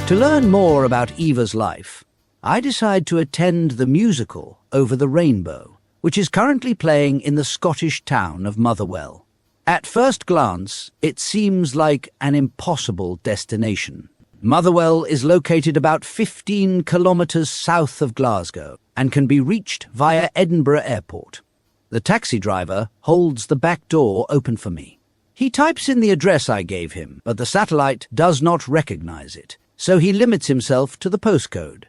To learn more about Eva's life, I decide to attend the musical Over the Rainbow, which is currently playing in the Scottish town of Motherwell. At first glance, it seems like an impossible destination. Motherwell is located about 15 kilometres south of Glasgow and can be reached via Edinburgh Airport. The taxi driver holds the back door open for me. He types in the address I gave him, but the satellite does not recognise it, so he limits himself to the postcode.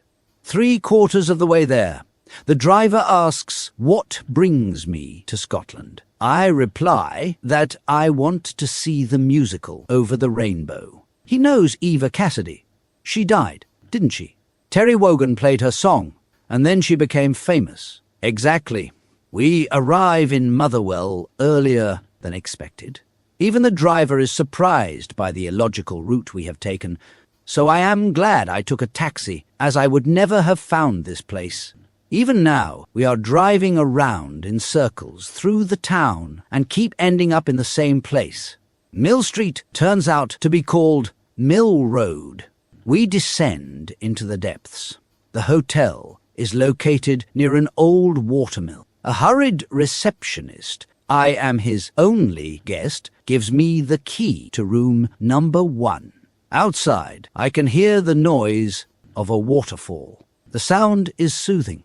3/4 of the way there, the driver asks what brings me to Scotland. I reply that I want to see the musical Over the Rainbow. He knows Eva Cassidy. She died, didn't she? Terry Wogan played her song, and then she became famous. Exactly. We arrive in Motherwell earlier than expected. Even the driver is surprised by the illogical route we have taken, so I am glad I took a taxi, as I would never have found this place. Even now, we are driving around in circles through the town and keep ending up in the same place. Mill Street turns out to be called Mill Road. We descend into the depths. The hotel is located near an old watermill. A hurried receptionist, I am his only guest, gives me the key to room number 1. Outside, I can hear the noise of a waterfall. The sound is soothing,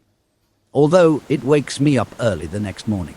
although it wakes me up early the next morning.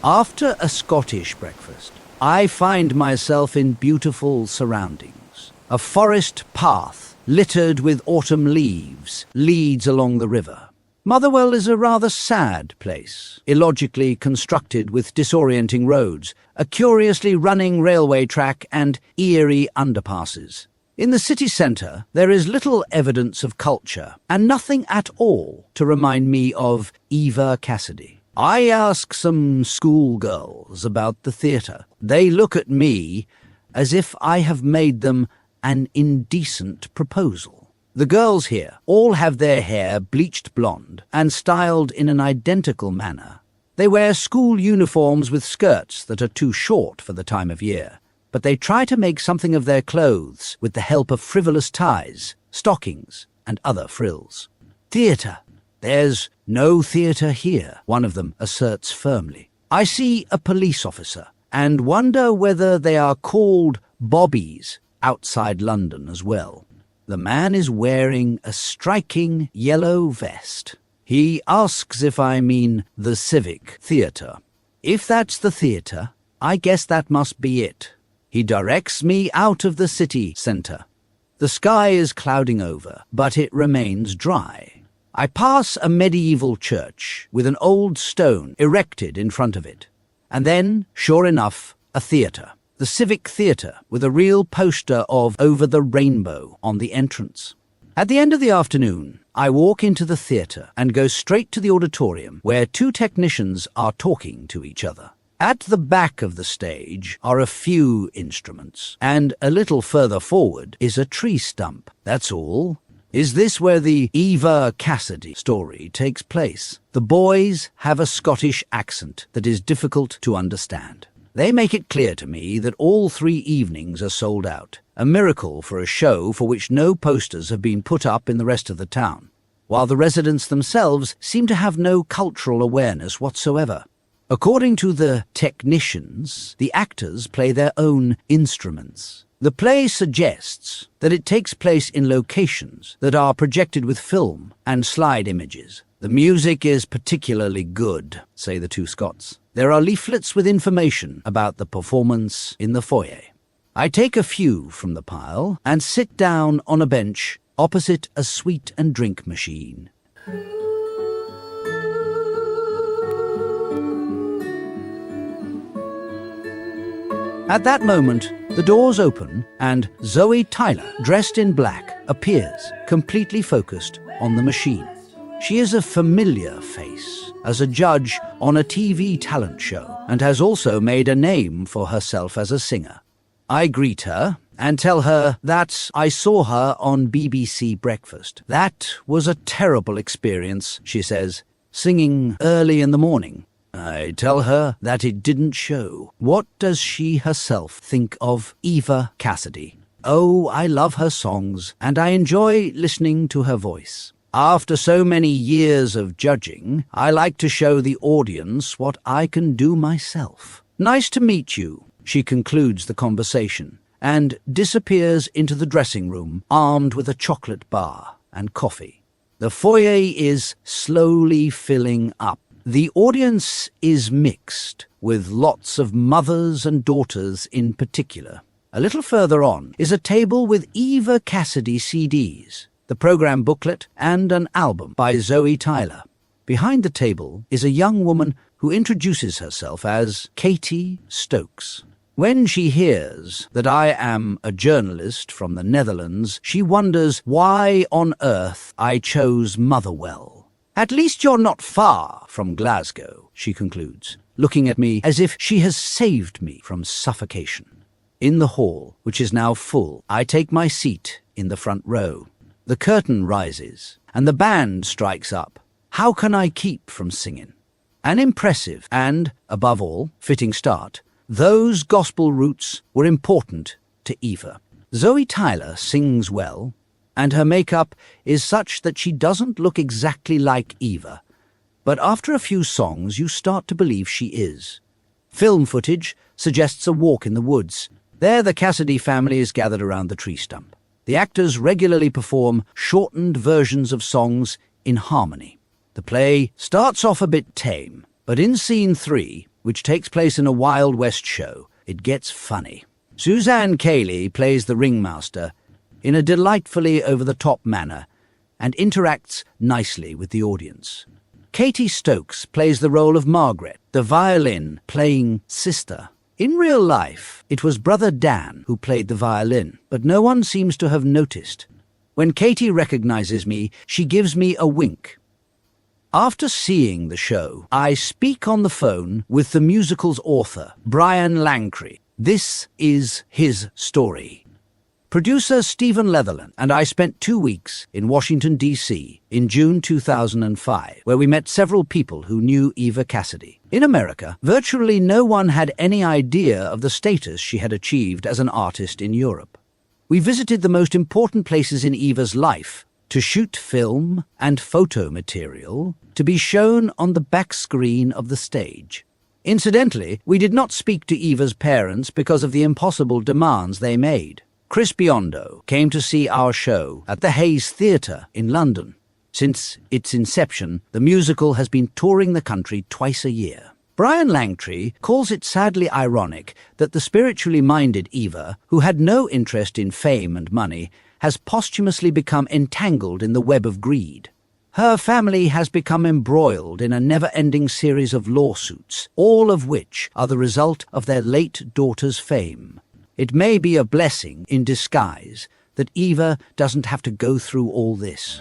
After a Scottish breakfast, I find myself in beautiful surroundings. A forest path, littered with autumn leaves, leads along the river. Motherwell is a rather sad place, illogically constructed with disorienting roads, a curiously running railway track and eerie underpasses. In the city centre, there is little evidence of culture, and nothing at all to remind me of Eva Cassidy. I ask some schoolgirls about the theatre. They look at me as if I have made them an indecent proposal. The girls here all have their hair bleached blonde and styled in an identical manner. They wear school uniforms with skirts that are too short for the time of year, but they try to make something of their clothes with the help of frivolous ties, stockings, and other frills. Theatre. There's no theatre here, one of them asserts firmly. I see a police officer and wonder whether they are called bobbies outside London as well. The man is wearing a striking yellow vest. He asks if I mean the Civic Theatre. If that's the theatre, I guess that must be it. He directs me out of the city centre. The sky is clouding over, but it remains dry. I pass a medieval church with an old stone erected in front of it. And then, sure enough, a theatre. The Civic Theatre, with a real poster of Over the Rainbow on the entrance. At the end of the afternoon, I walk into the theatre and go straight to the auditorium, where 2 technicians are talking to each other. At the back of the stage are a few instruments, and a little further forward is a tree stump. That's all. Is this where the Eva Cassidy story takes place? The boys have a Scottish accent that is difficult to understand. They make it clear to me that all 3 evenings are sold out, a miracle for a show for which no posters have been put up in the rest of the town, while the residents themselves seem to have no cultural awareness whatsoever. According to the technicians, the actors play their own instruments. The play suggests that it takes place in locations that are projected with film and slide images. The music is particularly good, say the 2 Scots. There are leaflets with information about the performance in the foyer. I take a few from the pile and sit down on a bench opposite a sweet and drink machine. At that moment, the doors open and Zoe Tyler, dressed in black, appears, completely focused on the machine. She is a familiar face as a judge on a TV talent show and has also made a name for herself as a singer. I greet her and tell her that I saw her on BBC Breakfast. That was a terrible experience, she says, singing early in the morning. I tell her that it didn't show. What does she herself think of Eva Cassidy? Oh, I love her songs, and I enjoy listening to her voice. After so many years of judging, I like to show the audience what I can do myself. Nice to meet you, she concludes the conversation, and disappears into the dressing room, armed with a chocolate bar and coffee. The foyer is slowly filling up. The audience is mixed, with lots of mothers and daughters in particular. A little further on is a table with Eva Cassidy CDs, the program booklet, and an album by Zoe Tyler. Behind the table is a young woman who introduces herself as Katie Stokes. When she hears that I am a journalist from the Netherlands, she wonders why on earth I chose Motherwell. At least you're not far from Glasgow, she concludes, looking at me as if she has saved me from suffocation. In the hall, which is now full, I take my seat in the front row. The curtain rises, and the band strikes up. How can I keep from singing? An impressive and, above all, fitting start. Those gospel roots were important to Eva. Zoe Tyler sings well, and her makeup is such that she doesn't look exactly like Eva. But after a few songs, you start to believe she is. Film footage suggests a walk in the woods. There the Cassidy family is gathered around the tree stump. The actors regularly perform shortened versions of songs in harmony. The play starts off a bit tame, but in scene 3, which takes place in a Wild West show, it gets funny. Suzanne Cayley plays the ringmaster in a delightfully over-the-top manner and interacts nicely with the audience. Katie Stokes plays the role of Margaret, the violin-playing sister. In real life, it was Brother Dan who played the violin, but no one seems to have noticed. When Katie recognizes me, she gives me a wink. After seeing the show, I speak on the phone with the musical's author, Brian Langtry. This is his story. Producer Stephen Leatherland and I spent 2 weeks in Washington, D.C. in June 2005, where we met several people who knew Eva Cassidy. In America, virtually no one had any idea of the status she had achieved as an artist in Europe. We visited the most important places in Eva's life to shoot film and photo material to be shown on the back screen of the stage. Incidentally, we did not speak to Eva's parents because of the impossible demands they made. Chris Biondo came to see our show at the Hayes Theatre in London. Since its inception, the musical has been touring the country twice a year. Brian Langtry calls it sadly ironic that the spiritually minded Eva, who had no interest in fame and money, has posthumously become entangled in the web of greed. Her family has become embroiled in a never-ending series of lawsuits, all of which are the result of their late daughter's fame. It may be a blessing in disguise that Eva doesn't have to go through all this.